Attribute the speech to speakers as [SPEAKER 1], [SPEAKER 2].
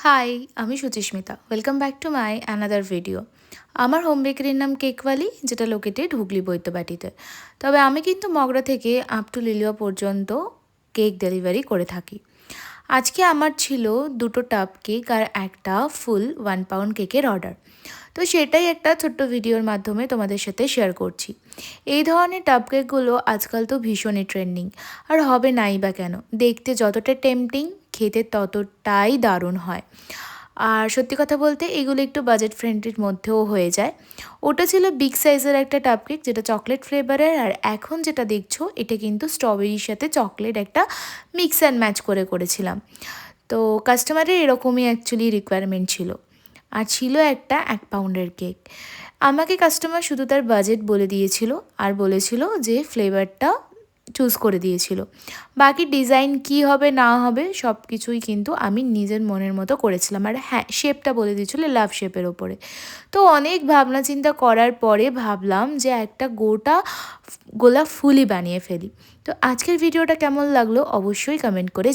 [SPEAKER 1] High, আমি Suchismita. Welcome back to my another video. আমার home বেকারির নাম কেকওয়ালি, যেটা লোকেটেড হুগলি বৈদ্যবাটিতে। তবে আমি কিন্তু মগরা থেকে আপ টু লিলুয়া পর্যন্ত কেক ডেলিভারি করে থাকি। আজকে আমার ছিল 2টো টাব কেক আর একটা ফুল 1 পাউন্ড কেকের অর্ডার। তো সেটাই একটা ছোট্ট ভিডিওর মাধ্যমে তোমাদের সাথে শেয়ার করছি। এই ধরনের টাব কেকগুলো আজকাল তো ভীষণই ট্রেন্ডিং। আর হবে নাই বা কেন, দেখতে যতটা টেম্পটিং, খেতে ততটাই দারুণ হয়। আর সত্যি কথা বলতে এগুলো একটু বাজেট ফ্রেন্ডলির মধ্যেও হয়ে যায়। ওটা ছিল বিগ সাইজের একটা টাব কেক, যেটা চকলেট ফ্লেভারের। আর এখন যেটা দেখছো এটা কিন্তু স্ট্রবেরির সাথে চকলেট একটা মিক্স অ্যান্ড ম্যাচ করে করেছিলাম। তো কাস্টমারের এরকমই অ্যাকচুয়ালি রিকোয়ারমেন্ট ছিল। আর ছিল একটা 1 পাউন্ডের কেক। আমাকে কাস্টমার শুধু তার বাজেট বলে দিয়েছিল আর বলেছিল যে ফ্লেভারটা চুজ করে দিয়েছিল। বাকি ডিজাইন কি হবে না হবে সব কিছুই কিন্তু আমি নিজের মনের মতো করেছিলাম। আর হ্যাঁ, শেপটা বলে দিয়েছিল লাভ শেপের ওপরে। তো অনেক ভাবনা চিন্তা করার পরে ভাবলাম যে একটা গোলাপ ফুলই বানিয়ে ফেলি। তো আজকের ভিডিওটা কেমন লাগলো অবশ্যই কমেন্ট করে